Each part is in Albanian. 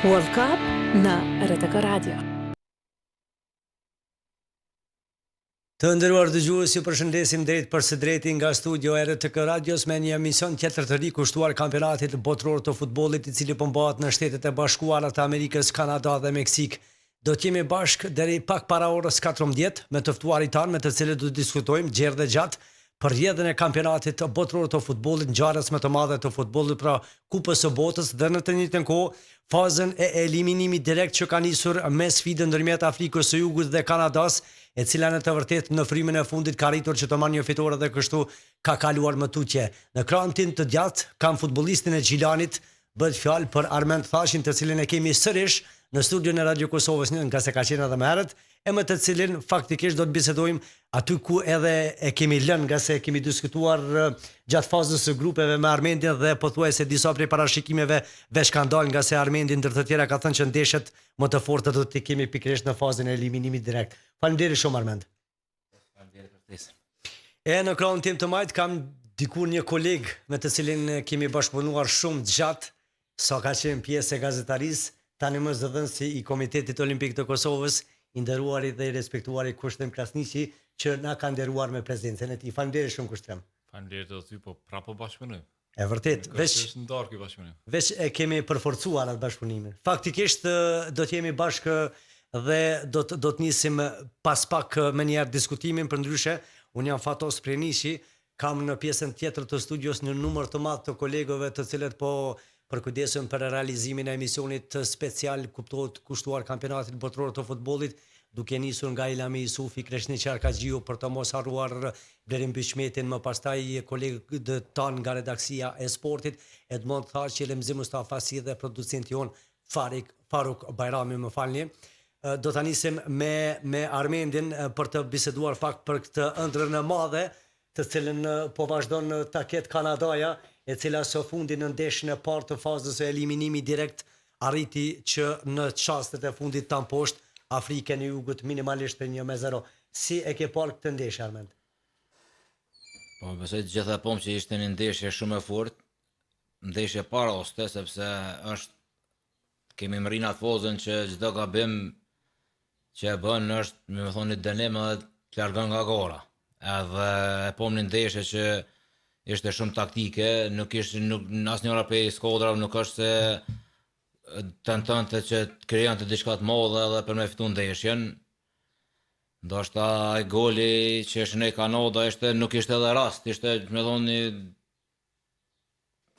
World Cup në RTK Radio. Të nderuar dëgjues, ju përshëndesim drejt për së drejti nga studio e RTK Radios me një emision tjetër të rikushtuar kampionatit botëror të futbollit, i cili po mbahet në Shtetet e Bashkuara të Amerikës, Kanada dhe Meksik. Do të jemi bashk deri pak para orës 14 me të ftuarit tanë, me të cilët do të diskutojmë gjerë dhe gjatë për rrjedhën e kampionatit botëror të futbollit, ngjarjes më të madhe të futbollit, pra Kupës së Botës, dhe në të njëjtën kohë fazën e eliminimit direkt që ka nisur me sfidën ndërmjet Afrikës së Jugut dhe Kanadas, e cila në të vërtetë në frymën e fundit ka arritur që të marrë një fitore dhe kështu ka kaluar më tutje. Në krahantin të djathtë kam futbollistin e Gjilanit, bëhet fjalë për Armend Thashin, të cilin e kemi sërish në studion e Radio Kosovës, nga se ka qenë edhe më herët, e me të cilin faktikisht do të bisedojmë aty ku edhe e kemi lënë, nga se kemi diskutuar gjatë fazës së grupeve me Armendin dhe pothuajse disa prej parashikimeve veç kanë dalë, nga se Armendin ndër të tjera ka thënë që ndeshjet më të forta do t'i kemi pikërisht në fazën e eliminimit direkt. Faleminderit shumë Armend. Faleminderit për ftesën. E në krahun tim të majt kam dikur një koleg me të cilin kemi bashkëpunuar shumë gjatë, sa ka qenë pjesë e gazetarisë, tani më zëdhënësi i Komitetit Olimpik të Kosovës, i nderuari dhe i respektuari Kushtrem Krasniqi, që na ka nderuar me prezencën e tij. Faleminderit shumë Kushtrem. Faleminderit edhe ty, po prapo bashkëpunojmë. E vërtet, Është ndarë ky bashkëpunim. Veç e kemi përforcuar atë bashkëpunimin. Faktikisht do të jemi bashkë dhe do të nisim pas pak me një diskutimin, për ndryshe unë jam Fatos Prenishi, kam në pjesën tjetër të studios një numër të madh të kolegove të cilët po përkujdesen për realizimin e emisionit special, kuptohet, kushtuar kampionatit botëror të futbollit, duke nisur nga Ilhami Yusufi, Kreshniqi Arkaxhiu, për të mos harruar Blerim Byçmetin, më pastaj kolegët tanë nga redaksia e sportit, Edmond Thaçi, Lemzi Mustafasi dhe producenti jon Faruk Bajrami, më falni. Do ta nisim me Armendin për të biseduar pak për këtë ëndrrën e madhe, të cilën po vazhdon ta ketë Kanadaja, e cila së fundi në ndeshjen e parë të fazës së eliminimit direkt arriti që në çastet e fundit ta mposhtë Afrikën e Jugut minimalisht për 1-0. Si e ke parë këtë ndeshje, Armend? Po besoj të gjitha që ishte një ndeshje shumë e fortë, ndeshje paroste, sepse kemi mrinë atë fazën që çdo gabim që e bën është, me thonë, një dënim edhe të largon nga gara. Edhe e një ndeshje që ishte shumë taktike, nuk asnjëra prej skuadrave nuk është se tentonte që të krijonte diçka të madhe edhe për me fitu ndeshjen. Ndoshta ai goli që shënoi Kanada nuk ishte edhe rast, ishte, me thonë,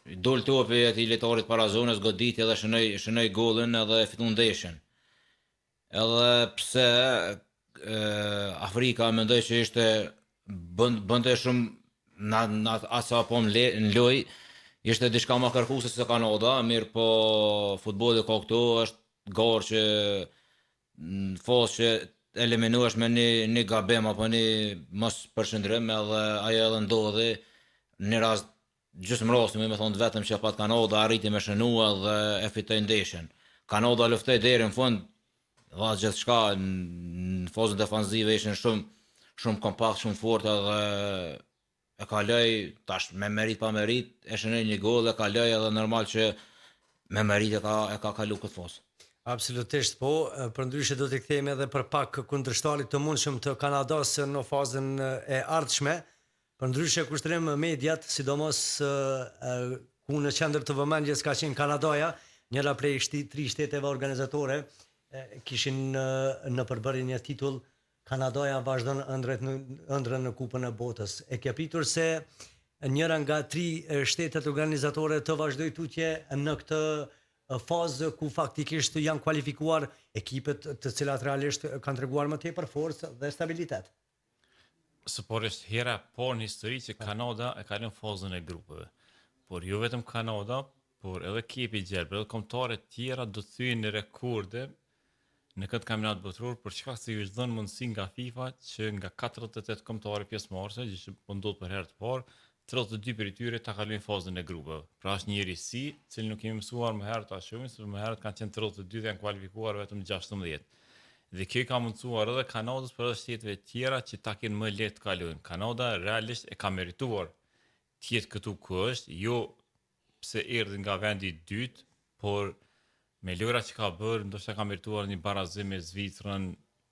i dol topi aty lojtarit para zonës, goditi dhe shënoi golin edhe fitu ndeshjen. Edhe pse Afrika mendoj që ishte bënte shumë në asa po në loj, ishte diçka më kërkuese se Kanada, mirë po futbolli ka këtu, është garë që në fazë që eliminuesh me një gabim apo një mos përshëndrim, edhe ajo edhe ndodhi në rast gjysmërosti, me thonë vetëm që pat Kanada arriti me shënua dhe e fitoi ndeshjen. Kanada luftoi deri në fund, dha gjithçka, në fazën defanzive ishin shumë kompakt, shumë fort, edhe e kaloi tash me merit pa merit, e shënoi një gol, e kaloi edhe normal që me merit e ka kalu këtë fazë. Absolutisht po, për ndryshe do të kthehemi edhe për pak kundërshtarit të mundshëm të Kanadas në fazën e ardhshme. Për ndryshe kushtrem mediat, sidomos ku në qendër të vëmendjes ka qenë Kanadaja, njëra prej 3 shteteve organizatore, kishin në përbërje një titull, Kanadaja vazhdon ëndrrën në Kupën e Botës. E ke pritur se njëra nga 3 shtetet organizatore të vazhdoj tutje në këtë fazë ku faktikisht janë kualifikuar ekipet të cilat realisht kanë treguar më tepër forcë dhe stabilitet. Por është hera parë në histori që Kanada e ka lënë fazën e grupeve. Por jo vetëm Kanada, por edhe ekipi i gjerë, edhe kombëtarët tjera do të thyejnë rekorde në këtë kampionat botëror, për shkak se ju është dhënë mundësi nga FIFA që nga 48 kombëtarë pjesëmarrëse, që po ndodh për herë të parë, 32 prej tyre ta kalojnë fazën e grupeve. Pra është një risi, cilën nuk kemi mësuar më herët ta shohim, sepse më herët kanë qenë 32 dhe janë kualifikuar vetëm 16. Dhe kjo ka mundësuar edhe Kanadës për edhe shteteve tjera që ta kenë më lehtë të kalojnë. Kanada realisht e ka merituar të jetë këtu ku është, jo pse erdhi nga vendi i dytë, por me lojra që ka bërë, ndoshta ka merituar një barazim me Zvicrën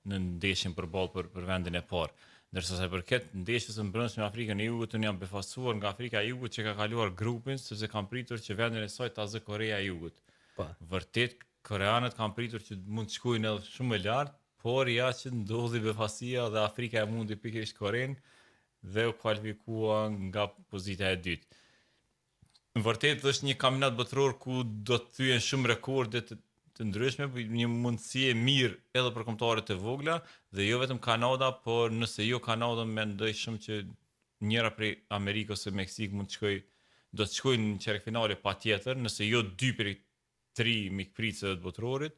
në ndeshjen përballë për vendin e parë. Ndërsa sa përket ndeshjes së mbrëmshme me Afrikën e Jugut, unë jam befasuar nga Afrika e Jugut që ka kaluar grupin sepse kanë pritur që vendin e saj ta zë Korea e Jugut. Po. Vërtet koreanët kanë pritur që mund të shkojnë edhe shumë më lart, por ja që ndodhi befasia dhe Afrika e mundi pikërisht Korenë dhe u kualifikua nga pozita e dytë. Vërtet është një kampionat botëror ku do të thyen shumë rekorde të ndryshme, një mundësi e mirë edhe për kombëtarët e vogla dhe jo vetëm Kanada, por nëse jo Kanada mendoj shumë që njëra prej Amerikës ose Meksik do të shkojnë në çerkfinale patjetër, nëse jo 2 prej 3 mikpritësve të botrorit,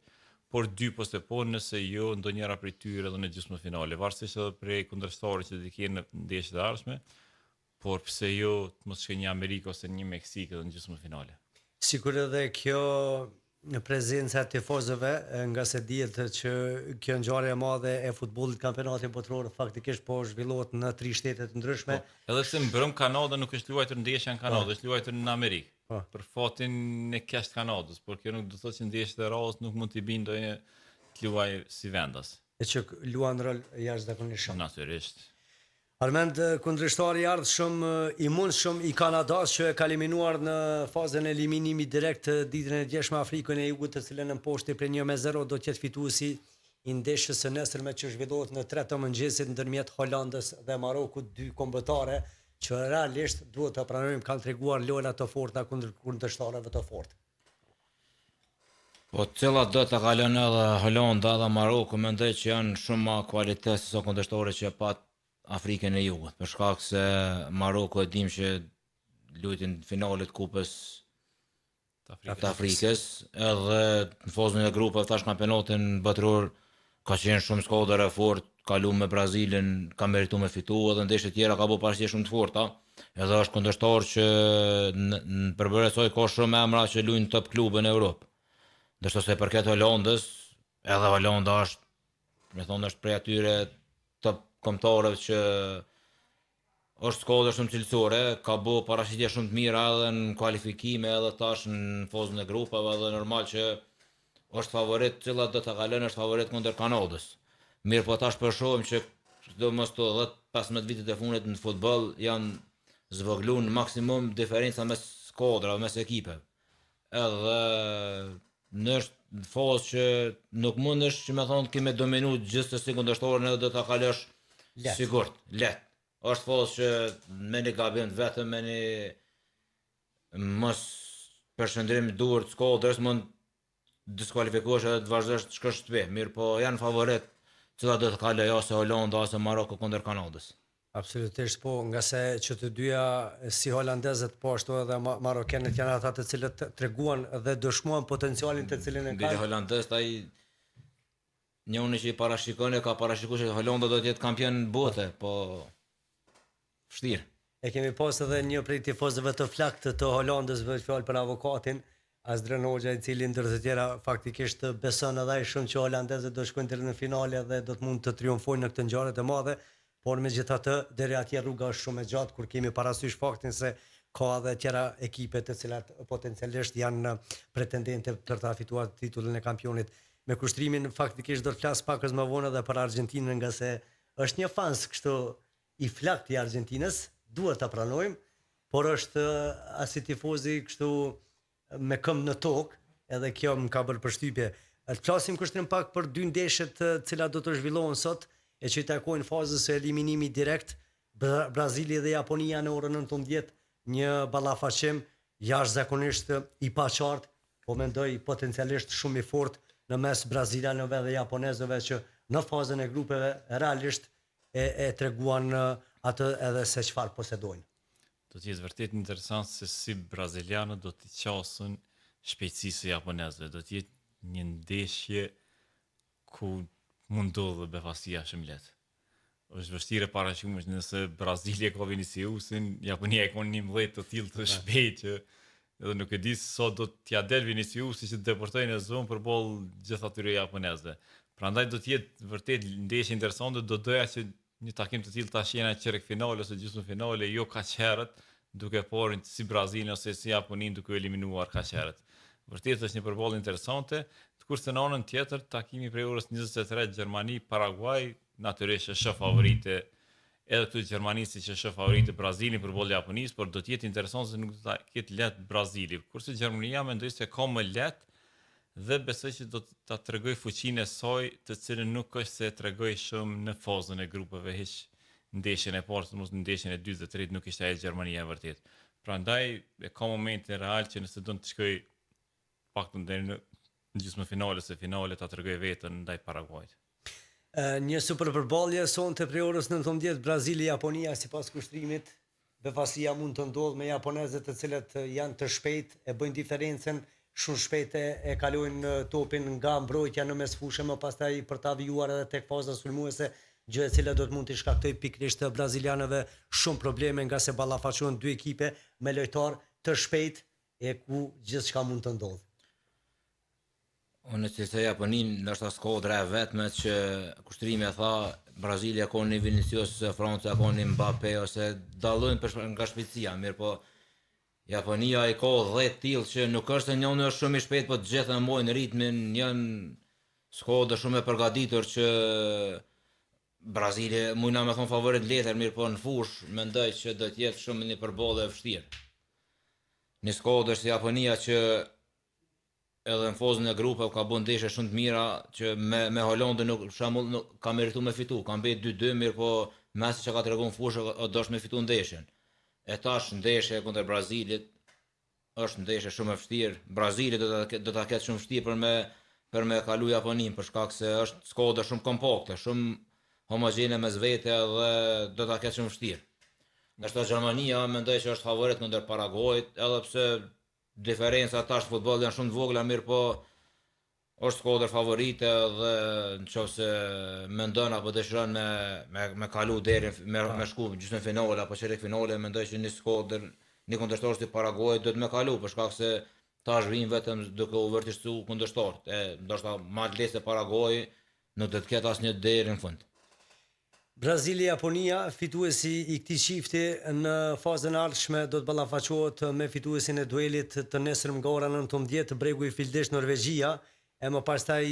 por 2 poste po nëse jo ndonjëra prej tyre edhe në gjysmëfinale, varësisht edhe prej kundërshtarit që do të kenë në ndeshjet e ardhshme, por pse jo të mos shkojë një Amerikë ose një Meksik edhe në gjysmëfinale. Sikur edhe kjo në prezenca e tifozëve, nga se dihet që kjo ngjarje e madhe e futbollit kampionatit botror faktikisht po zhvillohet në 3 shtete të ndryshme. Edhe pse mbrëm Kanada nuk është luajtur ndeshja në Kanadë, është luajtur në Amerikë. Po. Për fatin e keq të Kanadës, por kjo nuk do të thotë që ndeshjet e radhës nuk mund t'i bëjnë ndonjë të luajë si vendas. E që luan rol jashtëzakonisht shumë. Natyrisht. Armend, kundërshtari i ardhshëm i mundshëm i Kanadas që e ka eliminuar në fazën e eliminimit direkt ditën e djeshme Afrikën e Jugut, të cilën në poshtë për 1-0 do të jetë fituesi i ndeshjes së nesërme që zhvillohet në 3 të mëngjesit ndërmjet Holandës dhe Marokut, 2 kombëtare që realisht duhet të pranojmë kanë treguar lojra të forta kundër kundërshtarëve të fortë. Po cilat do të kalon edhe Holanda dhe Maroku, mendoj që janë shumë ma kualitet se sa kundërshtarët që pat Afrikën e Jugut, për shkak se Maroku e dim që luajtin finalet kupës të Afrikës, edhe në fazën e grupeve tash kampionatin botror ka qenë shumë skuadër e fortë, kalu me Brazilin, ka merituar me fitu, edhe ndeshje tjera ka bërë paraqitje shumë të forta. Edhe është kundërshtar që në përbërës saj ka shumë emra që luajnë top klube në Europë. Ndërsa se përket Holandës, edhe Holanda është, me thonë është prej atyre top kombëtarëve që është skuadër shumë cilësore, ka bërë paraqitje shumë të mira edhe në kualifikime edhe tash në fazën e grupeve dhe normal që është favorit, cilat do të kalon është favorit kundër Kanadës. Mirë po tash përshohim që do mos të 10-15 vitet e fundit në futboll janë zvoglu në maksimum diferenca mes skuadrave, mes ekipeve. Edhe në fazë që nuk mundesh që me thonë kime dominu gjithsesi kundërshtarin edhe do ta kalosh sigurt, let. Është fazë që me një gabim të vetëm, me një mos përshëndrim dur të skuadrës mund diskualifikosh edhe të vazhdosh të shkosh shtëpi. Mirë po janë favorit cilat do të kaloj ose Holanda ose Maroko kundër Kanadës. Absolutisht po, nga se që të dyja si holandezët po ashtu edhe marokenët janë ata të cilët treguan dhe dëshmuan potencialin të cilin e Bile kanë. holandez ai njëri që i parashikon e ka parashikuar që Holanda do të jetë kampion bote, po vështirë. E kemi pas edhe një prej tifozëve të flaktë të Holandës, veç fjalë për avokatin Azdren Hoxha, i cili ndër të tjera faktikisht beson edhe ai shumë që holandezët do shkojnë deri në finale dhe do të mund të triumfojnë në këtë ngjarje të madhe, por megjithatë deri atje rruga është shumë e gjatë kur kemi parasysh faktin se ka edhe tjera ekipe të cilat potencialisht janë pretendente për ta fituar titullin e kampionit. Me kushtrimin faktikisht do të flas pakës më vonë edhe për Argjentinën, nga se është një fans kështu i flakt i Argjentinës, duhet ta pranojmë, por është as i tifozi kështu me këmbë në tokë, edhe kjo më ka bërë përshtypje. Të flasim kushtrim pak për 2 ndeshjet të cilat do të zhvillohen sot, e që i takojnë fazës së eliminimit direkt, Brazili dhe Japonia në orën 19, një ballafaqim jashtëzakonisht i paqartë, po mendoj potencialisht shumë i fortë në mes brazilianëve dhe japonezëve që në fazën e grupeve realisht e treguan atë edhe se çfarë posedojnë. Do të jetë vërtet interesant se si brazilianët do të qasin shpejtësisë e japonezëve. Do të jetë një ndeshje ku mund ndodhë befasia shumë lehtë. Është vështirë paraqitjesh nëse Brazili e ka Viniciusin, Japonia e ka 11 të tillë të shpejtë që edhe nuk e di sa do t'ja del Viniciusi që të deportojnë në zonë përballë gjithë atyre japonezëve. Prandaj do të jetë vërtet ndeshje interesante, do doja që një takim të tillë tash jena çerkfinale ose gjysmëfinale, jo kaq herët, duke parë si Brazilin ose si Japoninë duke eliminuar kaq herët. Vërtet është një përballje interesante, kurse në anën tjetër takimi prej orës 23 Gjermani Paraguay natyrisht është favorite edhe këtu Gjermani si që është favorite Brazili përballë Japonisë, por do të jetë interesant se nuk do ta ketë lehtë Brazili. Kurse Gjermania mendoj se ka më lehtë dhe besoj që do ta tregoj fuqinë e saj, të cilën nuk është se tregoi shumë në fazën e grupeve hiç ndeshjen e parë, mos në ndeshjen e dytë dhe tretë nuk ishte ajo Gjermania e vërtet. Prandaj e ka momentin real që nëse do të shkoj paktën deri në gjysmëfinale se finale ta tregoj veten ndaj Paraguayt. Një super përballje sonte prej orës 19 Brazili-Japonia sipas kushtrimit. Befasia mund të ndodhë me japonezët të cilët janë të shpejt, e bëjnë diferencën, shumë shpejt e kalojnë topin nga mbrojtja në mesfushë, më pastaj për ta vijuar edhe tek faza sulmuese, gjë e cila do të mund të shkaktojë pikërisht brazilianëve shumë probleme nga se ballafaqohen dy ekipe me lojtar të shpejt e ku gjithçka mund të ndodhë. Unë që se Japonin nështë skodra e vetme që kushtrimi e tha Brazilia ka një Vinicius, Franca ka një Mbappé ose dallojnë nga shpejtësia, mirë po Japonia i ka 10 tillë që nuk është se njëri është shumë i shpejt, po të gjithë mbojnë ritmin, janë skodra shumë e përgatitur që Brazilia mujna me thonë favorit letër, mirë po në fush mendoj që do të jetë shumë një përballje e vështirë. Një skodër si Japonia që edhe në fazën e grupeve ka bën ndeshje shumë të mira që me Holandën nuk shembull ka merituar me fitu, ka mbetë 2-2 mirë po Messi që ka treguar fushë dosh me fitu ndeshjen. E tash ndeshja kundër Brazilit është ndeshje shumë e vështirë. Brazili do ta ketë shumë vështirë për me kalu Japoninë për shkak se është skuadër shumë kompakte, shumë homogjene mes vete dhe do ta ketë shumë vështirë. Ndërsa Gjermania mendoj që është favorit kundër Paraguayt, edhe pse diferenca tash futbolli janë shumë të vogla, mirë po është skuadër favorite dhe nëse mendon apo dëshiron me kalu deri me shku gjysmëfinale apo çerek-finale, mendoj që një skuadër, një kundërshtar si Paraguay do të me kalu për shkak se tash vijnë vetëm duke u vërtetuar kundërshtarët. Ndoshta më të lehtë se Paraguay nuk do të ketë asnjë deri në fund. Brazili-Japonia, fituesi i këtij çifti në fazën e ardhshme do të ballafaqohet me fituesin e duelit të nesërm nga ora 19 bregu i Fildesh Norvegjia, e më pastaj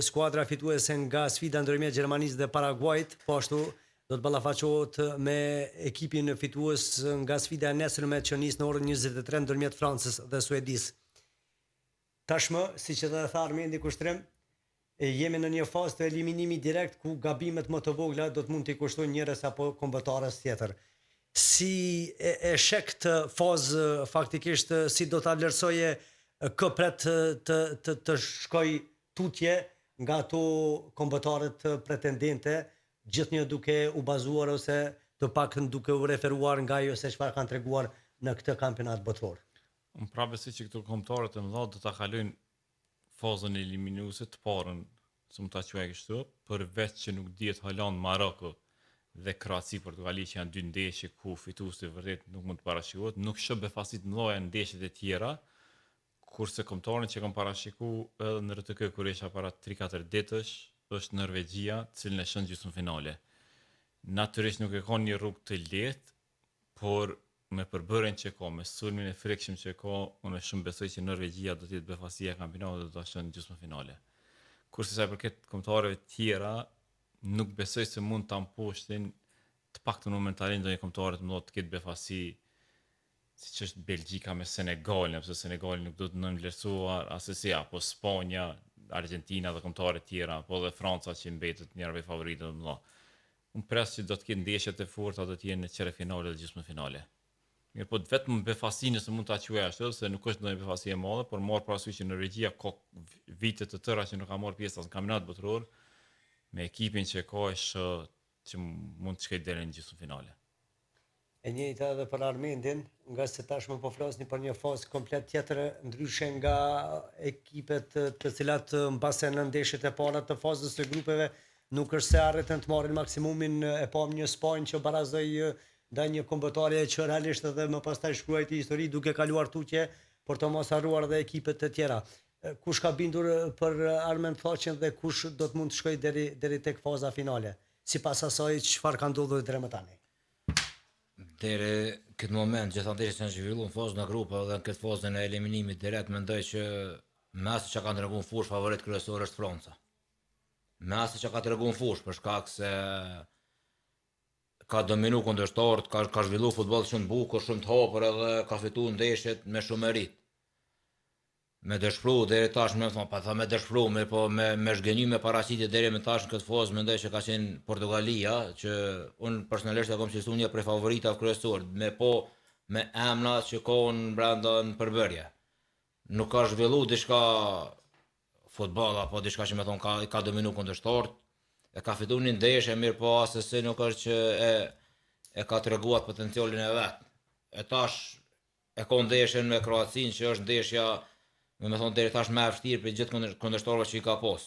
skuadra fituese nga sfida ndërmjet Gjermanisë dhe Paraguayt, po ashtu do të ballafaqohet me ekipin fitues nga sfida e nesërme që nis në orën 23 ndërmjet Francës dhe Suedisë. Tashmë, siç e tha Armendi Kushtrim, jemi në një fazë të eliminimit direkt ku gabimet më të vogla do të mund t'i kushtojnë njërës apo kombëtarës tjetër. Si e shek këtë fazë faktikisht, si do t'a vlerësoje këpret të shkoj tutje nga ato kombëtarët pretendente, gjithnjë duke u bazuar ose të paktën duke u referuar nga ajo se çfarë kanë treguar në këtë kampionat botror. Unë pra besoj që këto kombëtarët e mëdha do ta kalojnë fazën eliminuese të parën, se mund ta quaj kështu, përveç që nuk dihet Holand, Maroko dhe Kroaci, Portugali që janë dy ndeshje ku fituesi vërtet nuk mund të parashikohet, nuk shoh befasit të mëdha në ndeshjet e tjera, kurse kombëtarët që kanë parashikuar edhe në RTK kur isha para 3-4 ditësh është Norvegjia, cilën e shën gjysmëfinale. Natyrisht nuk e ka një rrugë të lehtë, por me përbërjen që ka, me sulmin e frikshëm që ka, unë shumë besoj që Norvegjia do të jetë befasia e kampionatit dhe do ta shënë gjysmëfinale. Kurse sa i përket kombëtarëve tjera, nuk besoj se mund ta mposhtin të paktën momentalisht ndonjë kombëtar të mëdha të ketë befasi siç është Belgjika me Senegalin, sepse Senegali nuk do të nënvlerësohet asesi apo Spanja, Argentina dhe kombëtarë të tjera, po dhe Franca që mbetet njëra prej favoritëve të mëdha. Unë pres që do të ketë ndeshjet e forta do të jenë në çerek-finale dhe gjysmëfinale. Mirë po vetëm befasi nëse mund ta quaj ashtu, se nuk është ndonjë befasi e madhe, por marr parasysh që Norvegjia ka vite të tëra që nuk ka marrë pjesë as në kampionat botror, me ekipin që ka është që mund të shkojë deri në gjysmëfinale. E njëjta edhe për Armendin, nga se tashmë po flasni për një fazë komplet tjetër, ndryshe nga ekipet të cilat mbase në ndeshjet e para të fazës së grupeve nuk është se arritën të marrin maksimumin, e pam një Spanjë që barazoi ndaj një kombëtare që realisht edhe më pastaj shkruajti histori duke kaluar tutje, por të mos harruar edhe ekipet të tjera. Kush ka bindur për Armend Thoqin dhe kush do të mund të shkojë deri tek faza finale? Sipas asaj çfarë ka ndodhur deri më tani? Deri këtë moment, gjithë ndeshjet që janë zhvilluar në fazën e grupeve dhe në këtë fazën e eliminimit direkt, mendoj që me asë që ka të regu në fush favorit kryesor është Franca. Me asë që ka të regu në fush, për shkak se ka dominu kundërshtarët, ka zhvillu futboll shumë bukur, shumë të hapur edhe ka fitu ndeshjet me shumë merit. Me dëshpëru deri tash me dëshpëru, po me zhgënjy me paraqitje deri me tash në këtë fazë mendoj që ka qenë Portugalia, që unë personalisht e kam qenë një prej favoritave kryesor, me emra që kanë brenda në përbërje. Nuk ka zhvillu diçka futboll apo diçka që me thonë ka dominu kundërshtarët, e ka fitu një ndeshje mirë, po asesi nuk është që e ka treguar potencialin e vet. E tash e ka ndeshjen me Kroacinë që është ndeshja me thonë deri tash më e vështirë për gjithë kundërshtarëve që i ka pas.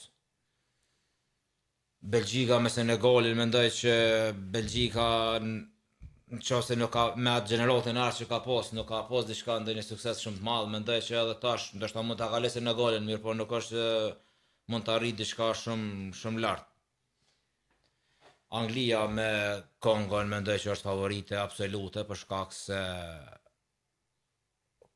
Belgjika me Senegalin, mendoj që Belgjika nëse nuk ka me atë gjeneratin që ka pas, nuk ka pas diçka ndonjë sukses shumë të madh, mendoj që edhe tash ndoshta mund ta kalojë Senegalin, mirë, po nuk është mund të arrijë diçka shumë lart. Anglia me Kongon mendoj që është favorite absolute për shkak se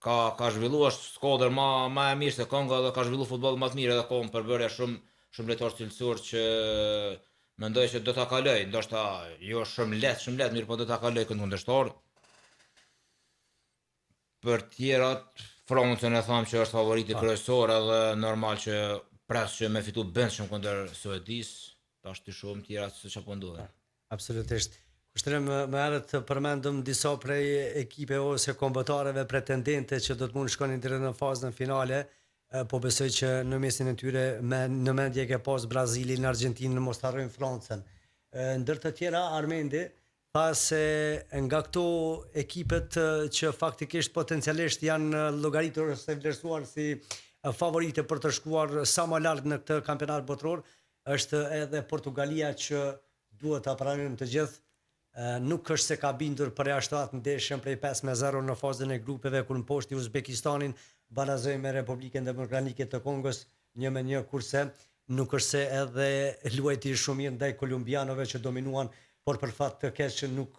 ka zhvillu është skuadër ma e mirë se Kongo dhe ka zhvillu futboll më të mirë edhe ka në përbërja shumë lojtar cilësor që mendoj që do ta kaloj, ndoshta jo shumë lehtë, mirë, po do ta kaloj këtë kundërshtar. Për tjerat, Francën e tham që është favoriti kryesor edhe normal që pres që me fitu bëndshëm kundër Suedis, tash të shumë tjera se çfarë ndodhen. Absolutisht. Kushtërëm më herët përmendëm disa prej ekipe ose kombëtarëve pretendente që do të mund shkonin deri në fazën finale, po besoj që në mesin e tyre në mendje ke pas Brazilin, Argentinë, mos harrojmë Francën. Ndër të tjera Armendi tha se nga këto ekipet që faktikisht potencialisht janë llogaritur ose vlerësuar si favorite për të shkuar sa më lart në këtë kampionat botror, është edhe Portugalia që duhet ta pranojmë të gjithë. Nuk është se ka bindur për jashtë ndeshjen prej 5-0 në fazën e grupeve kur në poshtë Uzbekistanin barazoi me Republikën Demokratike të Kongos 1-1, kurse nuk është se edhe luajti shumë mirë ndaj kolumbianëve që dominuan, por për fat të keq nuk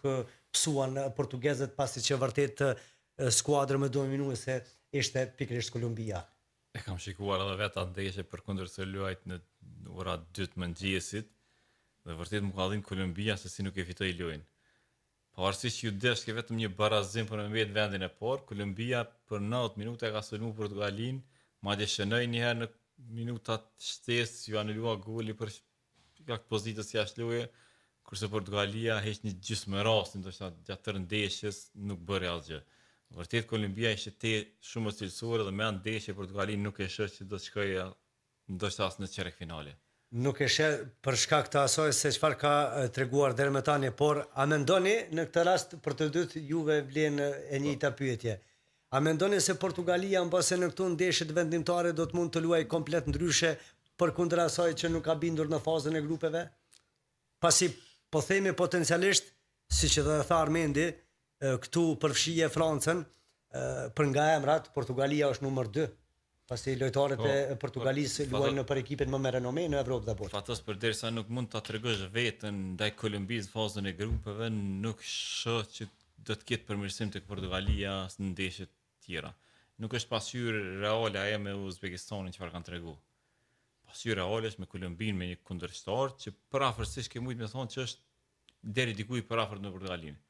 psuan portugezët, pasi që vërtet skuadra më dominuese ishte pikërisht Kolumbia. E kam shikuar edhe vetë atë ndeshje përkundër se luajt në ora 2 të mëngjesit. Dhe vërtet më ka dhënë Kolumbia se si nuk e fitoi lojën. Pavarësisht që ju deshke vetëm një barazim për me mbet vendin e parë, Kolumbia për 90 minuta ka sulmu Portugalin, madje shënoi një herë në minutat shtesë ju anulua goli për shkak pozitës jashtë loje, kurse Portugalia heq një gjysmë rasti, ndoshta gjatë tërë ndeshjes nuk bëri asgjë. Vërtet Kolumbia ishte shumë cilësore dhe me anë ndeshje Portugali nuk e sheh që do të shkojë ndoshta as në çerek finale. Nuk e sheh për shkak të asaj se çfarë ka treguar deri më tani, por a mendoni në këtë rast për të dytë juve vlen e njëjta pyetje. A mendoni se Portugalia mbase në këto ndeshje vendimtare do të mund të luajë komplet ndryshe përkundër asaj që nuk ka bindur në fazën e grupeve? Pasi po themi potencialisht, siç e tha Armendi, këtu përfshije Francën, për nga emrat Portugalia është numër 2. Pasi lojtarët e Portugalisë luajnë për ekipet më me renome në Evropë dhe botë. Fatos përderisa nuk mund ta tregosh veten ndaj Kolumbisë në fazën e grupeve, nuk shoh që do të ketë përmirësim tek Portugalia në ndeshjet tjera. Nuk është pasqyrë reale ajo me Uzbekistanin çfarë kanë treguar. Pasqyrë reale është me Kolumbinë, me një kundërshtar që parafërsisht ke mujt me thonë që është deri diku i parafort në Portugalinë.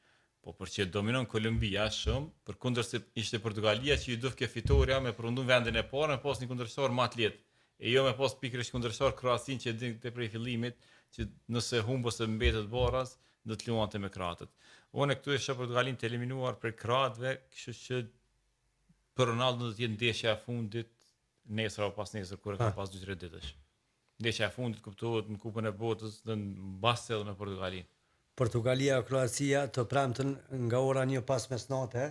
Po për që dominon Kolumbia shumë, përkundër se ishte Portugalia që ju duf ke fitoria me përfundon vendin e parë, me pas një kundërshtar më të lehtë. E jo me pas pikërisht kundërshtar Kroacinë që dinte prej fillimit, që nëse humb ose mbetet barras, do të luante me kroatët. Unë këtu e shoh Portugalinë të eliminuar për kroatëve, kështu që për Ronaldo do të jetë ndeshja e fundit nesër apo pas nesër kur ka pas 2-3 ditësh. Ndeshja e fundit kuptohet në Kupën e Botës dhe mbas edhe me Portugalinë. Portugalia, Kroacia të premten nga ora 1 pas mesnate,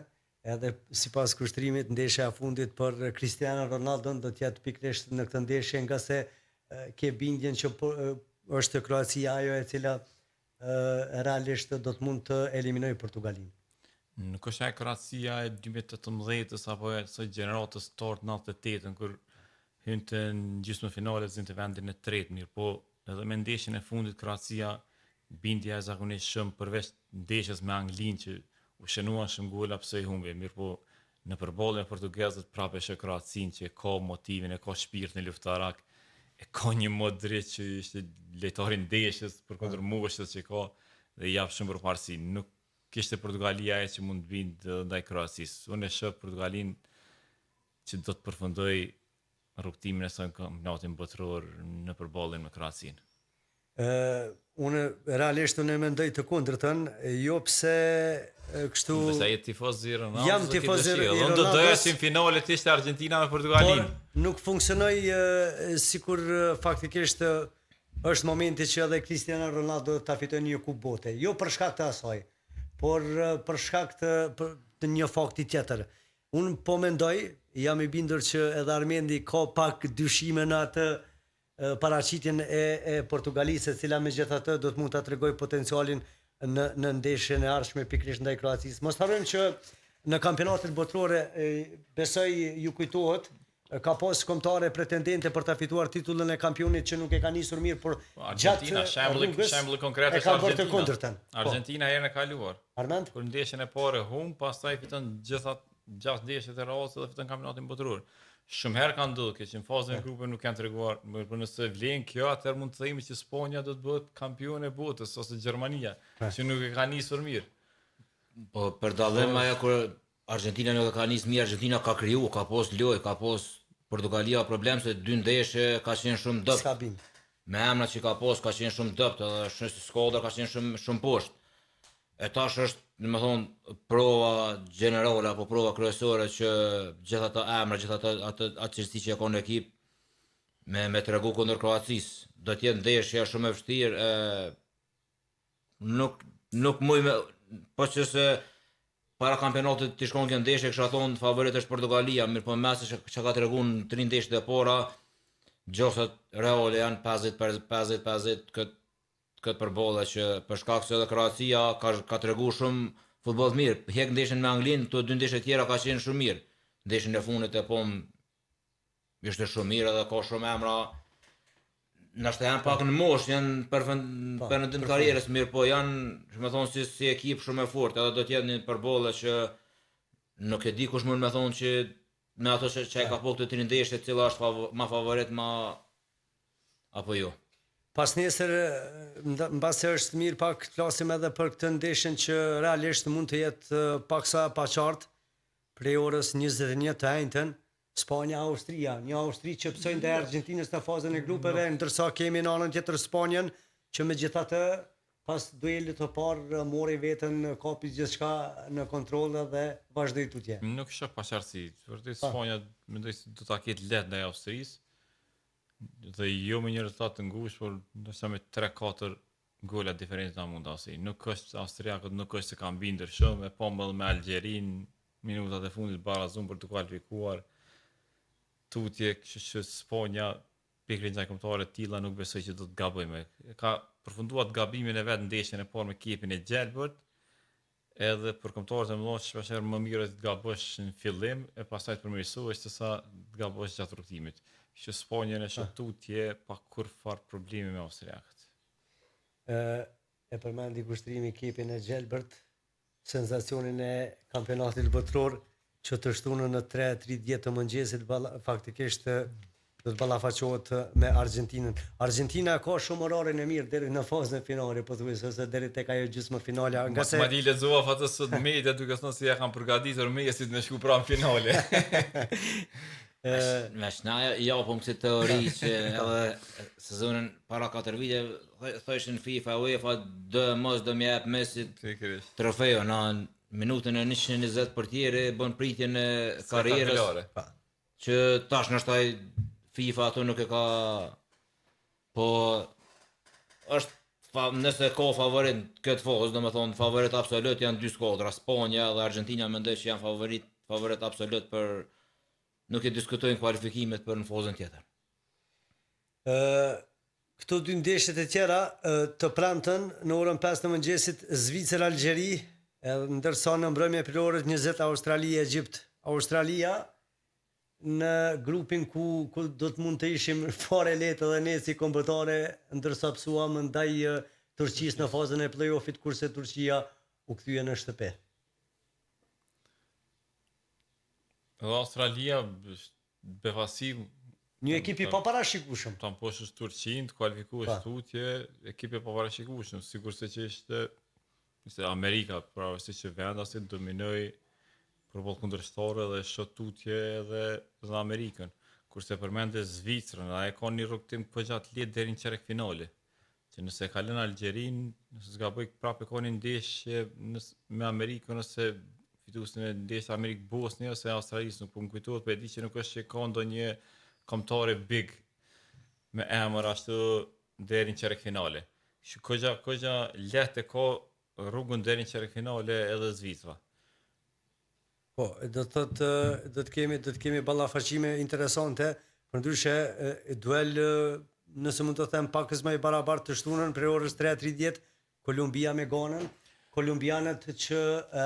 edhe sipas kushtrimit ndeshja e fundit për Cristiano Ronaldo do të jetë pikërisht në këtë ndeshje, nga se ke bindjen që është Kroacia ajo e cila realisht do të mund të eliminojë Portugalin. Nuk është ajo Kroacia e 2018-s apo e së gjeneratës tort 98-ën kur hynte në gjysmëfinale të vendin e tretë, mirë, po edhe me ndeshjen e fundit Kroacia bindja e zakonisht shumë përveç ndeshjes me Anglinë që u shënuan shumë gola pse i humbi, mirë po në përballjen e portugezët prapë shë Kroacinë që ka motivin, e ka shpirtin luftarak, e ka një Modric që ishte lejtari ndeshjes përkundër moshës që ka dhe i jap shumë përparësi. Nuk kishte Portugalia ajo që mund të vinte ndaj Kroacisë. Unë e shoh Portugalin që do të përfundoj rrugtimin e saj në kampionatin botror në përballjen me Kroacinë. Unë realisht unë mendoj të kundërtën, jo pse kështu. Sa je tifoz i Ronaldo? Jam tifoz i Ronaldo. Ronaldo. Do doja si në finale të ishte Argentina me Portugalinë. Por nuk funksionoi sikur faktikisht është momenti që edhe Cristiano Ronaldo ta fitojë një kupë bote. Jo për shkak të asaj, por për shkak të një fakti tjetër. Unë po mendoj, jam i bindur që edhe Armendi ka pak dyshime në atë paraqitjen e Portugalisë, e cila megjithatë do të mund ta tregoj potencialin në ndeshjen e ardhshme pikërisht ndaj Kroacisë. Mos harrojmë që në kampionatet botërore besoj ju kujtohet ka pas kombëtare pretendente për ta fituar titullin e kampionit që nuk e ka nisur mirë, por Argentina, shembulli konkret është Argentina. Argentina herën e kaluar. Armand? Kur ndeshjen e parë pastaj fiton gjitha 6 ndeshjet e radhës dhe fiton kampionatin botëror. Shumë herë kanë ndodhur që në fazën e grupeve nuk kanë treguar, por nëse vlen kjo, atëherë mund të themi që Sponja do të bëhet kampione e botës ose Gjermania, që nuk e ka nisur mirë. Po për dallim ajo kur Argentina nuk e ka nisur mirë, Argentina ka kriju, ka pas lojë, ka pas Portugalia problem se 2 ndeshje ka qenë shumë dopt. Me emrat që ka pas ka qenë shumë dopt, edhe shumë skuadra ka qenë shumë poshtë. E tash është, domethënë, prova gjenerale apo prova kryesore që gjithë ata emra, gjithë atë çështje që ka në ekip me tregu kundër Kroacisë, do të jetë ndeshje shumë e vështirë, nuk muj me, po që se para kampionatit të shkon kjo ndeshje, kisha thonë favorit është Portugalia, mirë po mes që ka treguar në 3 ndeshjet e para, gjosat reale janë 50-50 këtë përballje që për shkak se edhe Kroacia ka treguar shumë futboll të mirë. Hek ndeshjen me Anglinë, këto 2 ndeshje tjera ka qenë shumë mirë. Ndeshjen e fundit e ishte shumë mirë edhe ka shumë emra. Nashta janë pak në moshë, janë përfundim të karrierës, mirë po janë, më thonë si ekip shumë e fortë, edhe do të jetë një përballje që nuk e di kush mund më thonë që me ato që ai ka po këto 3 ndeshje, cila është më favorit apo jo. Pas nesër, mbase është mirë pak të flasim edhe për këtë ndeshjen që realisht mund të jetë paksa pa qartë prej orës 21 të njëjtën, Spanja-Austria, një Austri që psojnë ndaj Argentinës në fazën e grupeve, ndërsa kemi në anën tjetër Spanjën që megjithatë pas duelit të parë mori veten, kapi gjithçka në kontroll dhe vazhdoi tutje. Nuk shoh paqartësi, vërtet Spanja mendoj se do ta ketë lehtë ndaj Austrisë. Dhe jo me një rezultat të ngushtë, por ndoshta me 3-4 gola diferencë na mund asi. Nuk është austriakët, nuk është se kanë bindur shumë, e pomëll me Algjerin, minutat e fundit barazon për të kualifikuar. Tutje që Sponja pikërisht ndaj kombëtarëve të tilla nuk besoj që do të gabojmë. Ka përfunduar gabimin e vet në ndeshjen e parë me ekipin e Gjelbert. Edhe për kombëtarët e mëdhenj shpesh më mirë të gabosh në fillim e pastaj të përmirësohesh sesa të gabosh gjatë rrugtimit. Që Sponjën e shëtutje pa kur farë problemi me austriakët. E përmendi kushtrimi ekipin e Gjelbert, senzacionin e kampionatit botror që të shtunën në 3:30 të mëngjesit faktikisht do të ballafaqohet me Argentinën. Argentina ka shumë orarin e mirë deri në fazën finale, po thuajse se deri tek ajo gjysmëfinale, nga se Madi lexova atë sot media duke thënë se ja kanë përgatitur Messi me shku pranë finale. Me shnaja, japëm këtë teori që edhe sezonën para 4 vite, thëshin FIFA, UEFA, mos do më jap Messi trofeo në minutën e 120 për tjere, bën pritjen e karrierës, që tash nështaj FIFA ato nuk e ka, po është nëse ka favorit këtë fazë, do me thonë favorit absolut janë 2 skuadra, Spanja dhe Argentina mendoj që janë favorit absolut për nuk e diskutojnë kualifikimet për në fazën tjetër. Këto 2 ndeshjet e tjera të premten në orën 5 të mëngjesit Zvicër-Algjeri, ndërsa në mbrëmje për orët 20 Australi-Egjipt. Australia në grupin ku do të mund të ishim fare lehtë edhe ne si kombëtare, ndërsa psuam ndaj Turqisë në fazën e play-offit kurse Turqia u kthye në shtëpi. Edhe Australia befasi Një ekip i paparashikueshëm. tam poshtë Turqinë, të kualifikuar tutje, ekipe pa parashikueshëm, sigurisht që ishte Amerika, pra si që venda si dominoi përballë kundërshtarë dhe shot tutje edhe Amerikën. Kurse përmende Zvicrën, ai ka një rrugtim gjatë lehtë deri në çerek finale. Që nëse ka lënë Algjerin, nëse s'gaboj prapë ka një ndeshje me Amerikën ose fituesin e ndeshjes Amerikë-Bosnjë ose Australisë, nuk po më kujtohet, po e di që nuk është që ka ndonjë kombëtare big me emër ashtu deri në çerek finale. Kogja lehtë ka rrugën deri në çerek finale edhe Zvicra. Po, do të kemi ballafaqime interesante, përndryshe duel nëse mund të them pakës më i barabartë të shtunën prej orës 3:30 Kolumbia me Ganën. Kolumbianët që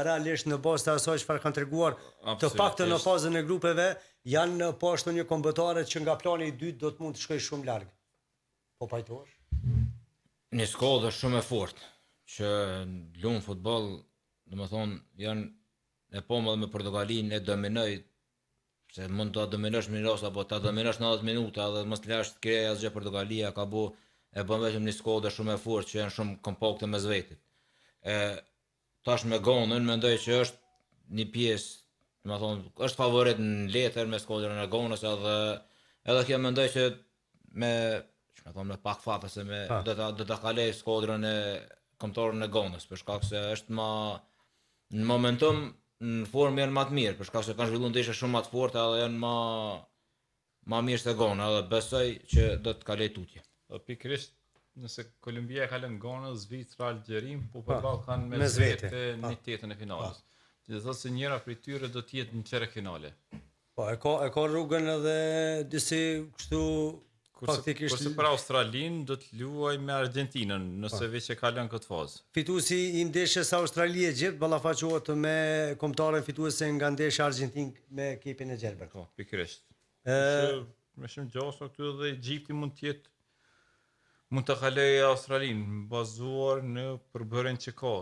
realisht në bazë të asaj çfarë kanë treguar të paktën në fazën e grupeve janë poshtë një kombëtare që nga plani i dytë do të mund të shkojë shumë larg. Po pajtohesh? Një skuadër shumë e fortë që luan futboll, domethënë janë e pomë edhe me Portugalinë e dominoi, se mund ta dominosh minutos apo ta dominosh 90 minuta dhe mos lash të krejë asgjë. Portugalia ka e bën vetëm një skuadër shumë e fortë që janë shumë kompakte mes vetit. Tash me Ganën mendoj që është një pjesë, domethënë është favorit në letër me skuadrën e Ganës edhe kjo mendoj që me pak fate se do ta kaloj skuadrën e kombëtarën e Ganës, për shkak se është në momentum në formë janë më të mirë, për shkak se kanë zhvilluar ndeshje shumë më të forta dhe janë më mirë se Gana, dhe besoj që do të kaloj tutje. Pikërisht nëse Kolumbia ka lënë Ganën, Zvicra, Algjerin, po përballë kanë me vetë në tetën e finales. Dhe thotë se njëra prej tyre do të jetë në çerek finale. Po, e ka rrugën edhe disi kështu faktikisht. Kurse për Australinë do të luaj me Argentinën, nëse veç e ka lënë këtë fazë. Fituesi i ndeshjes Australia-Egjipt ballafaqohet me kombëtaren fituese nga ndeshja Argentinë me ekipin e Gjelbër. Po, pikërisht. Me shumë gjasa këtu edhe Egjipti mund të kaloj Australinë bazuar në përbërjen që ka.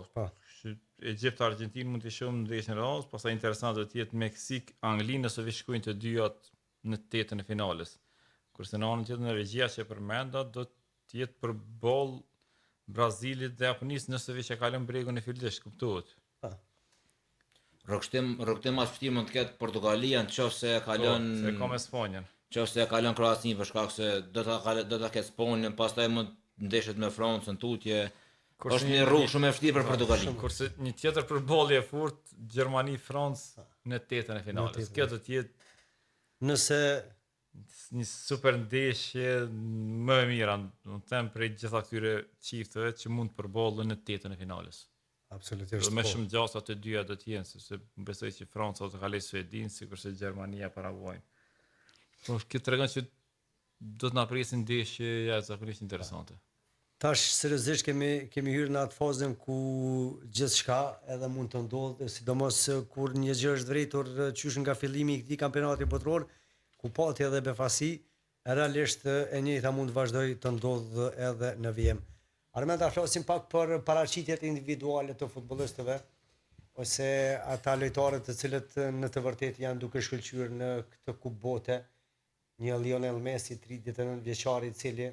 Egjipt Argentinë mund të shohim ndeshjen e radhës, pastaj interesant do të jetë Meksik Angli nëse vi shkojnë të dyat në tetën e finales. Kurse në anën tjetër në regjia që përmenda do të jetë përballë Brazilit dhe Japonisë nëse vi që kalon bregun e fillimisht, kuptohet. Rrugtim as vërtet mund të ketë Portugalia nëse e kalon se ka me Spanjën. Nëse e kalon Kroacinë, për shkak se do ta ketë Spanjën, pastaj mund ndeshet me Francën tutje. Është një rrugë shumë e vështirë për Portugalinë. Kurse një tjetër përballje e fortë Gjermani-Francë në tetën e finales. Kjo do të jetë nëse një super ndeshje më e mira, do të them prej gjitha këtyre çifteve që mund të përballen në tetën e finales. Absolutisht. Dhe më shumë gjasa të dyja do të jenë, sepse besoj që Franca do të kalojë Suedin, sikurse Gjermania Paraguay. Po kjo tregon që do të na presin ndeshje jashtëzakonisht interesante. Tash seriozisht kemi hyrë në atë fazën ku gjithçka edhe mund të ndodhë, sidomos kur një gjë është vërtetur qysh nga fillimi i këtij kampionati botror, ku pati edhe befasi, realisht e njëjta mund të vazhdojë të ndodhë edhe në VM. Armend, ta flasim pak për paraqitjet individuale të futbollistëve ose ata lojtarë të cilët në të vërtetë janë duke shkëlqyer në këtë kupë bote. Një Lionel Messi 39 vjeçar i cili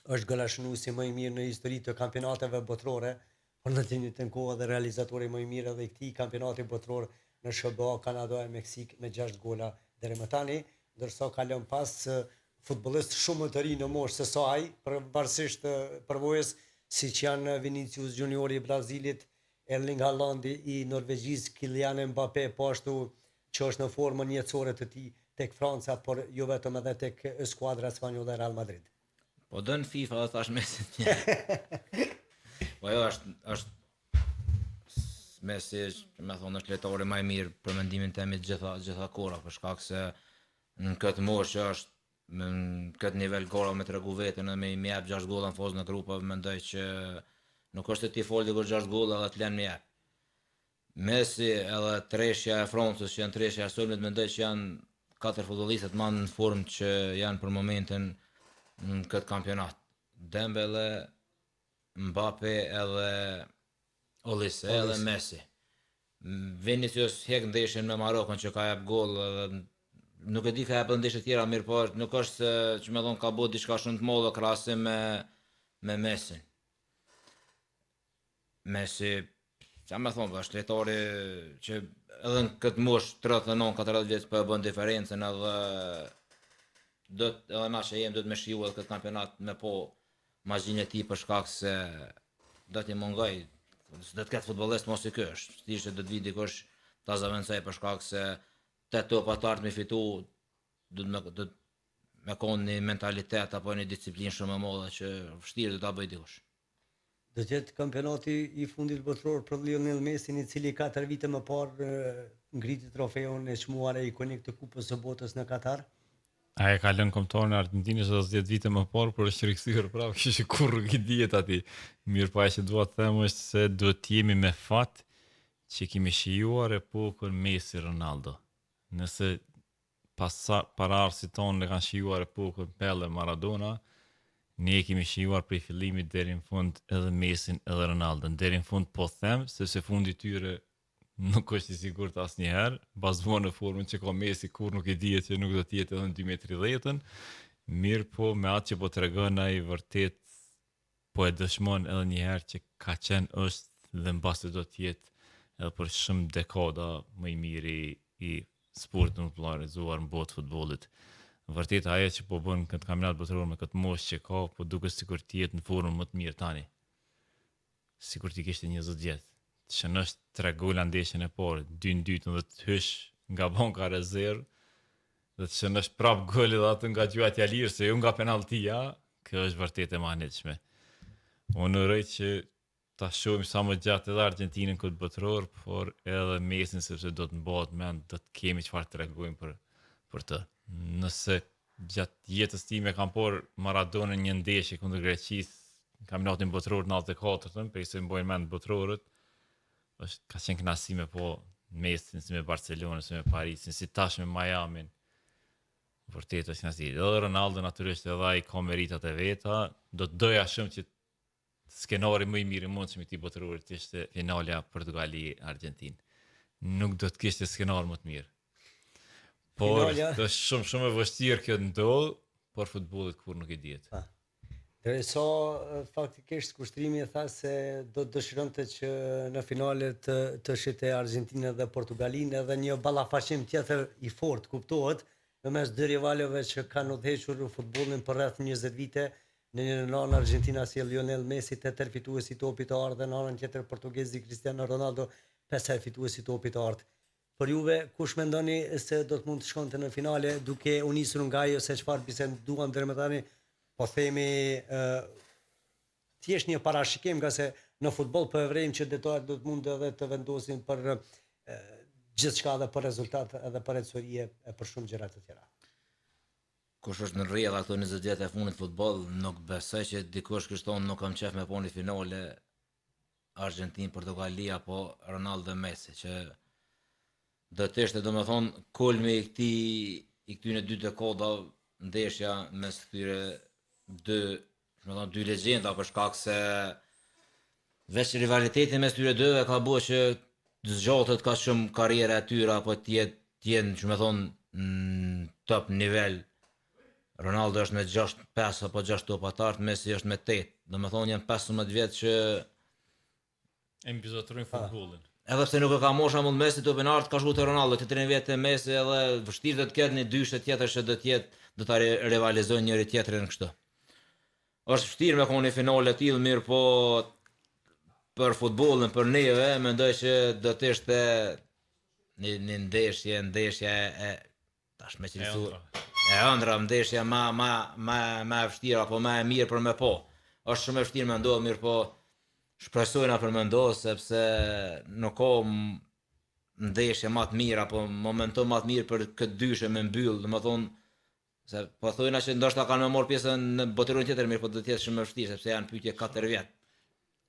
është golashënuesi më i mirë në histori të kampionateve botrore, por në të njëjtën kohë edhe realizatori më i mirë edhe i këtij kampionati botror në SBA, Kanada e Meksik me 6 gola deri më tani, ndërsa ka lënë pas futbollist shumë të rinj në moshë se sa ai, pavarësisht përvojës siç janë Vinicius Juniori i Brazilit, Erling Haalandi i Norvegjisë, Kylian Mbappé po ashtu që është në formën jetësore të tij tek Franca, por jo vetëm edhe tek skuadra spanjolle Real Madrid. Po dën FIFA dhe thash Messi. Po jo, është Messi, me thonë, është lojtari më i mirë për mendimin tim gjitha kohëra, për shkak se në këtë moshë është në këtë nivel gola me tregu veten edhe me jap 6 golla në fazën e grupeve, mendoj që nuk është ti folti kur 6 golla edhe të lënë me jap. Messi edhe treshja e Francës që janë treshja e sulmit, mendoj që janë 4 futbollistët më në formë që janë për momentin në këtë kampionat. Dembele, Mbappé edhe Olise edhe Messi. Vinicius hek ndeshjen me Marokën që ka jap gol edhe nuk e di ka jap ndeshje tjera mirë, po nuk është se që më thon ka bërë diçka shumë të madhe krahasim me Messi. Messi, çfarë më thon, është lojtari që edhe në këtë moshë 39-40 vjeç po e bën diferencën edhe edhe na që do të më shiju edhe këtë kampionat me po mazhinë e tij për shkak se do t'i mungoj, do të ketë futbollist mos i ky është. Thjesht do të vi dikush ta zavancoj për shkak se 8 topa të ardhmë fitu do të me konë një mentalitet apo një disciplinë shumë e madhe që vështirë do ta bëj dikush. Do të jetë kampionati i fundit botror për Lionel Messi, i cili 4 vite më parë ngriti trofeun e çmuar e ikonik të Kupës së Botës në Katar. Ai ka lënë kombëtarin e Argentinës edhe 10 vite më parë, por është rikthyer prapë, kishte kurrë i dihet aty. Mirë, po që dua të them është se duhet të jemi me fat që kemi shijuar epokën Messi Ronaldo. Nëse pararësit tonë ne kanë shijuar epokën Pele Maradona, ne kemi shijuar prej fillimit deri në fund edhe Messin edhe Ronaldon. Deri në fund po them, sepse fundi i tyre nuk është i sigurt asnjëherë, bazuar në formën që ka Messi, kur nuk e dihet që nuk do të jetë edhe në 2030-ën. Mirë, po me atë që po tregon ai vërtet po e dëshmon edhe një herë që ka qenë është dhe mbasi do të jetë edhe për shumë dekada më i miri i sportit të popularizuar në botë futbollit. Vërtet ajo që po bën këtë kampionat botror me këtë moshë që ka, po duket sikur të jetë në formën më të mirë tani. Sikur të kishte 20 vjet. Që nështë 3 gola ndeshjen e parë, 2-2 dhe të hysh nga banka rezervë, dhe që nështë prap goli dhe atë nga gjuat jalirë, se jo nga penaltia, kjo është vërtet e manitshme. Unë uroj që ta shohim sa më gjatë edhe Argentinën këtë botror, por edhe Messin, sepse do të mbahet mend, do të kemi çfarë tregojmë për të. Nëse gjatë jetës time kam por Maradona një ndeshje kundër Greqisë, kampionatin botror 94-ën, për se mbojnë mend botrorët, është ka qenë kënaqësi me po Messin, si me Barcelonën, si me Parisin, si tash me Miamin. Vërtet është kënaqësi. Edhe Ronaldo natyrisht edhe ai ka meritat e veta, do të doja shumë që skenari më i mirë i mundshëm i këtij botrorit të ishte finalja Portugali-Argentinë. Nuk do të kishte skenar më të mirë. Por është shumë e vështirë kjo ndodh, por futbollit kur nuk i dihet. Derisa faktikisht kushtrimi e tha se do të dëshironte që në finale të shite Argentinë dhe Portugalinë edhe një ballafaqim tjetër i fortë, kuptohet, mes dy rivalëve që kanë udhëhequr futbollin për rreth 20 vite, në një anë Argentina si Lionel Messi 8 fituesi topit të ardhë, në anën tjetër portugezi Cristiano Ronaldo 5 fituesi topit të ardhë. Për juve, kush mendoni se do të mund të shkonte në finale duke u nisur nga ajo se çfarë biseduam deri më tani? Po themi thjesht një parashikim, nga se në futboll po e vrejmë që detajt do të mund edhe të vendosin për gjithçka edhe për rezultat edhe për ecërie e për shumë gjëra të tjera. Kush është në rrjedh ato 20 vjet e fundit futboll, nuk besoj që dikush kështon nuk kam qef me po një finale Argentinë, Portugali apo Ronaldo Messi, që do të ishte domethënë kulmi i këtyre dy dekada ndeshja mes këtyre dy legjenda, për shkak se veç rivaliteti mes tyre dyve ka bërë që të zgjatet ka shumë karriera e tyre apo të jenë, që më thonë, në top nivel. Ronaldo është me 5 apo 6 topa të ardhë, Messi është me 8. Domethënë janë 15 vjet që e mbizotrojnë futbollin. Edhe pse nuk e ka mosha mund Messi topin ardh, ka shku te Ronaldo, të 3 vjet e Messi, edhe vështirë do të ketë një dyshë tjetër që do ta rivalizojnë njëri tjetrin kështu. Është vështirë me konë një finale të tillë, mirë, po për futbollin, për neve, mendoj që do të ishte një ndeshje e tash me cilësu e ëndra, ndeshja ma e vështirë apo ma e mirë për me po. Është shumë e vështirë me ndodhë, mirë, po shpresojna për me ndodhë, sepse nuk ka ndeshje ma të mirë apo momentum ma të mirë për këtë dyshe me mbyllë, dhe më thonë, se po thojna që ndoshta kanë me morë pjesën në botrorin tjetër, mirë, po do të jetë shumë e vështirë, sepse janë pyetje 4 vjet.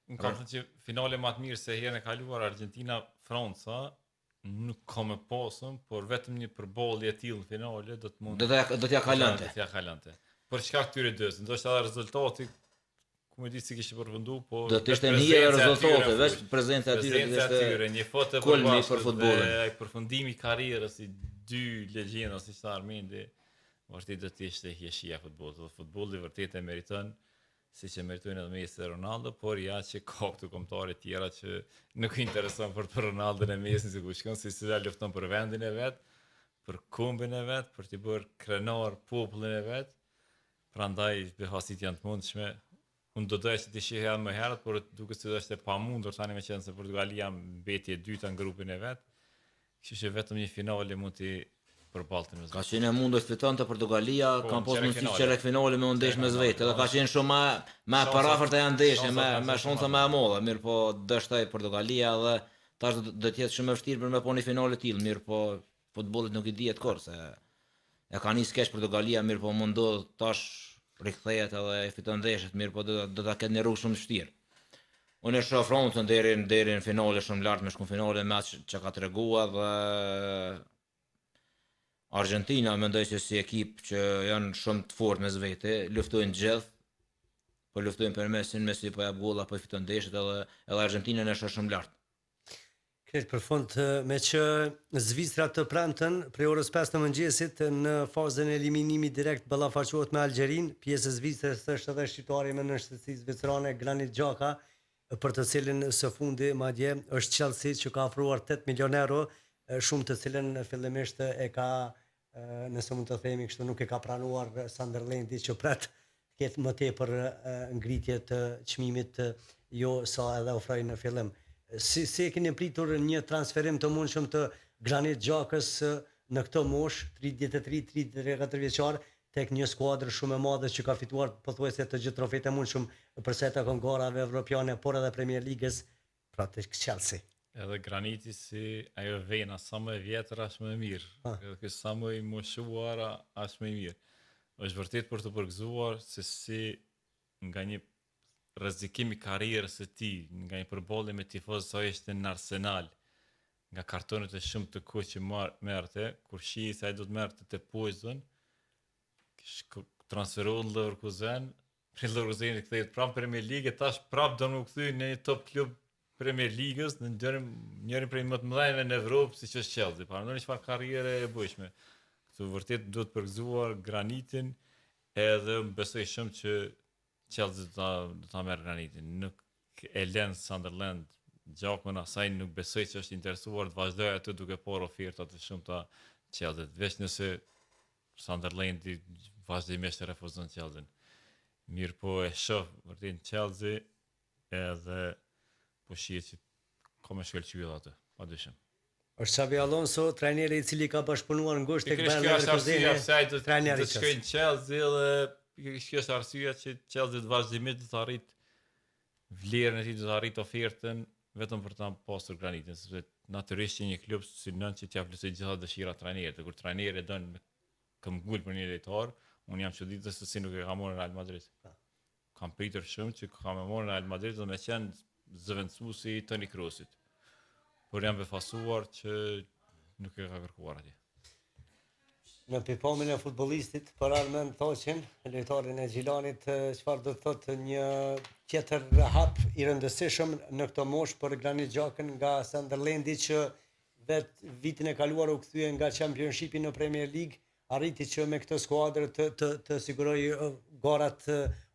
Unë kam thënë që finale më të mirë se herën e kaluar Argentina-Franca nuk ka me pasëm, por vetëm një përballje e tillë në finale do të mund do t'ja kalonte. Për çka këtyre dy? Ndoshta edhe rezultati ku më di si kishte përfundu, po Do të ishte një rezultate, veç prezenca e tyre prezenca e tyre, një foto kulmi për futbollin. dhe përfundimi i karrierës i dy legjenda si sa Armendi, vërtet do të ishte hieshia e futbollit. Futbolli vërtet e meriton, siç e meritojnë edhe Messi dhe Ronaldo, por ja që ka këtu kombëtare të tjera që nuk i intereson për Ronaldo e Messi si ku shkon, si cila lufton për vendin e vet, për kombin e vet, për të bërë krenar popullin e vet. Prandaj behasit janë të mundshme. Unë do doja që të shihja më herët, por duket se është e pamundur tani me qenë se Portugalia mbeti e dyta në grupin e vet. Kështu që vetëm një finale mund t'i përballten me Ka qenë e mundur të fitonte Portugalia, kanë pas mundësi çerek finale me ndesh me vetë, edhe ka qenë shumë më parafort e ndeshje, me shansa më e madhe, mirë po dështoi Portugalia dhe tash do të jetë shumë e vështirë për me po një finale të tillë, mirë po futbollit nuk i dihet kurrë se e ka nisë keq Portugalia, mirë po mundohet tash rikthehet edhe e fiton ndeshjet, mirë po do ta ketë një rrugë shumë të vështirë. Unë e shoh Francën deri në finale shumë lart me shkon finale me atë që ka treguar dhe Argentina mendoj se si ekip që janë shumë të fortë mes vete, luftojnë gjithë, po luftojnë për Messi po jap golla, po fiton ndeshjet edhe Argentina në shoh shumë lart. Kretë për fund me që Zvicra të premten prej orës 5 të mëngjesit në fazën e eliminimit direkt ballafaqohet me Algjerin, pjesë e Zvicrës është edhe shqiptari me nënshtësi zvicrane Granit Xhaka, për të cilin së fundi madje është Chelsea që ka ofruar 8 milion euro, shumë të cilën fillimisht e ka, nëse mund të themi kështu, nuk e ka pranuar Sunderlandi që pret ketë më tepër ngritje të çmimit jo sa edhe ofroi në fillim. Si e keni pritur një transferim të mundshëm të Granit Xhakës në këtë moshë 33-34 vjeçar tek një skuadër shumë e madhe që ka fituar pothuajse të gjithë trofejtë e mundshëm përsa të kongarave evropiane, por edhe Premier Ligës, pra tek Chelsea. Edhe Graniti si ajo vena sa më e vjetër as më e mirë. Edhe ky sa më i moshuar as më i mirë. Është vërtet për të përgëzuar se si nga një rrezikim i karrierës së tij, nga një përballje me tifozë sa ishte në Arsenal, nga kartonet e shumë të kuq që merrte, kur shihej se ai do të merrte te Poison, transferohet në Leverkusen, prej Leverkusenit kthehet pranë Premier League, tash prap do më kthy në një top klub Premier Ligës, në njërin prej më të mëdhenjve në Evropë, siç është Chelsea. Parandoni çfarë karriere e bujshme. Këtu vërtet duhet përgëzuar Granitin, edhe besoj shumë që Chelsea do ta merr Granitin. Nuk e lën Sunderland Gjakun asaj, nuk besoj që është interesuar të vazhdojë aty duke parë oferta të shumta Chelsea. Veç nëse Sunderlandi vazhdimisht e refuzon Chelsea. Mirë po e shoh vërtet Chelsea edhe po shihet që ka me shkëlqyer atë, padyshim. Është Xabi Alonso, trajneri i cili ka bashkëpunuar ngushtë tek Bayer Leverkusen, trajneri të shkojnë Chelsea dhe kjo është arsyeja që Chelsea të vazhdimisht të arrit vlerën e tij, të arrit ofertën vetëm për ta pasur Granitin, sepse natyrisht një klub synon që t'ia plotësoj gjitha dëshirat trajnerit. Kur trajneri don këmbgul për një lojtar, unë jam çuditur se si nuk e ka marrë Real Madrid. Kam pritur shumë që ka më marrë Real Madrid dhe me qenë zëvendësuesi i Toni Kroosit. Por jam befasuar që nuk e ka kërkuar atje. Në pipomin e futbollistit, për Armen Thoqin, lojtarin e Gjilanit, çfarë do të thotë një tjetër hap i rëndësishëm në këtë moshë për Granit Xhakën nga Sunderlandi që vetë vitin e kaluar u kthye nga Championshipi në Premier League, arriti që me këtë skuadër të siguroj garat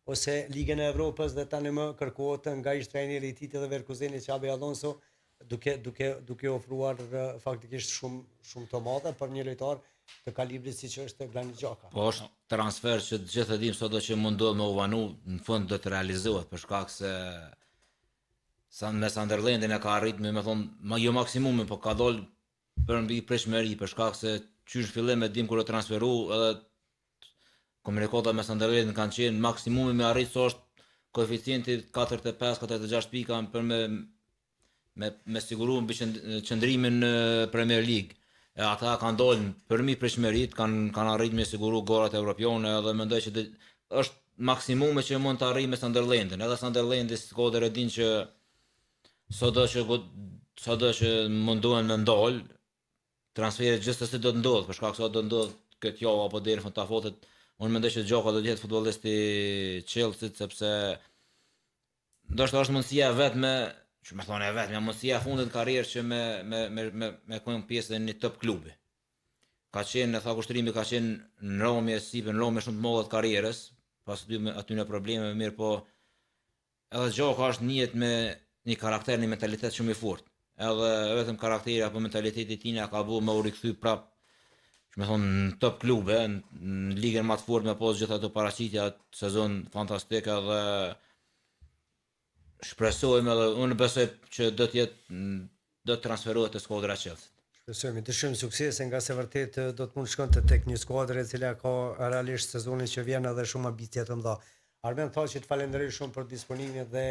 ose Ligën e Evropës dhe tani më kërkohet nga ish trajneri i tij të Leverkusenit Xabi Alonso duke ofruar faktikisht shumë të madhe për një lojtar të kalibrit siç është Granit Xhaka. Po është transfer që të gjithë e dim sot që mundohet me u vanu, në fund do të realizohet për shkak se me Sunderlandin e ka arrit me thonë jo maksimumin, po ka dol për mbi pritshmëri për shkak se qysh fillim e dim kur e transferu edhe komunikata me Sunderlandin kanë qenë maksimumi me arrit sa është koeficienti 45-46 pika për me siguru mbi qëndrimin në Premier League. E ata kanë dalë përmi pritshmërit, kanë arrit me siguru gorat evropiane edhe mendoj që është maksimumi që mund të arrijë me Sunderlandin. Edhe Sunderlandi skuadër e din që sado që mundohen me ndal transferit gjithsesi do të ndodh, për shkak se do ndodh këtë javë apo deri në fund të afotit. Unë mendoj që Xhaka do të jetë futbollisti i Chelsea sepse ndoshta është mundësia vetme, që më thonë e vetme, mundësia e fundit të karrierës që me kënë pjesë në një top klubi. Ka qenë, tha kushtrimi ka qenë në Romë, në Romë shumë të madhe të karrierës, pas aty në probleme mirë, po edhe Gjoka është njët me një karakter, një mentalitet shumë i fortë. Edhe vetëm karakteri apo mentaliteti tina ka bu me u rikthy prap, që me thonë në top klube, në ligën më të fortë me pas gjitha të paraqitja sezon fantastik edhe shpresojmë edhe unë besoj që do të transferohet te skuadra e Chelsea. Shpresojmë, dëshirojmë suksese nga se vërtet do të mund shkonte tek një skuadër e cila ka realisht sezonin që vjen edhe shumë ambicie të mëdha. Armen tha që të falenderoj shumë për disponimin dhe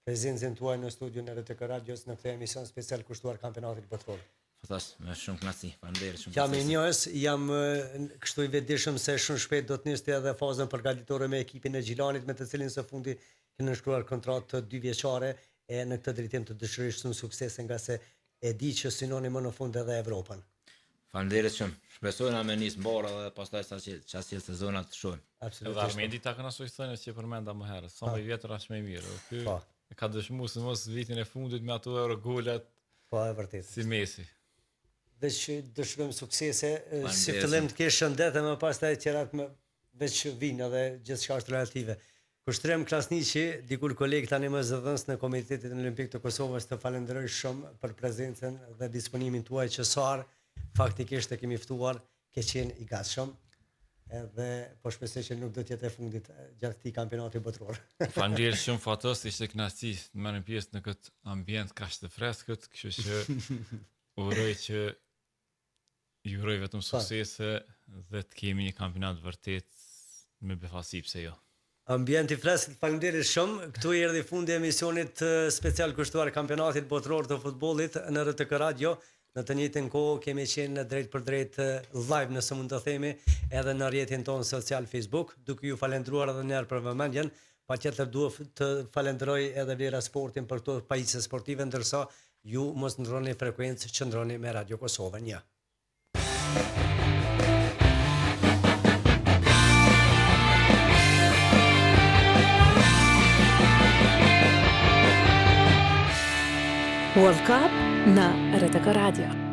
prezencën tuaj në studion e RTK Radios në këtë emision special kushtuar kampionatit botror. Fantastik, me shumë kënaqësi. Faleminderit shumë. Jam i njohës, jam kështu i vetëdijshëm se shumë shpejt do të nisë edhe fazën përgatitore me ekipin e Gjilanit me të cilin së fundi kemi shkruar kontratë 2 vjeçare e në këtë drejtim të dëshiroj shumë suksese nga se e di që synoni më në fund edhe Evropën. Faleminderit shumë. Shpresojna me nis mbarë dhe pastaj çastë sezona të shohim. Edhe Armendi ta kënaqësoj thënë që përmenda më herët. Sa më vjetër as më mirë. Ky ka dëshmuar se mos vitin e fundit me ato Eurogolat. Po e vërtet. Si Messi. Veç dëshirojmë suksese, si fillim të kesh shëndet e më pastaj qerat më veç vinë edhe gjithçka është relative. Kushtrim Klasniqi, dikur koleg tani më zëdhënës në Komitetin Olimpik të Kosovës, të falenderoj shumë për prezencën dhe disponimin tuaj që sar faktikisht e kemi ftuar, ke qenë i gatshëm. Edhe po shpresoj që nuk do të jetë e fundit gjatë këtij kampionati botror. Faleminderit shumë Fatos, ishte kënaqësi të marrim pjesë në këtë ambient kaq të freskët, kështu që uroj që ju uroj vetëm suksese dhe të kemi një kampionat vërtet me befasi pse jo. Ambienti freskët, faleminderit shumë. Këtu erdhi fundi i emisionit special kushtuar kampionatit botror të futbollit në RTK Radio. Në të njëjtën kohë kemi qenë drejt për drejt live nëse mund të themi edhe në rrjetin tonë social Facebook, duke ju falendruar edhe një herë për vëmendjen. Patjetër duhet të falenderoj edhe Vlera Sportin për këto pajisje sportive, ndërsa ju mos ndroni frekuencë, qëndroni me Radio Kosovën 1. World Cup na RTK Radio.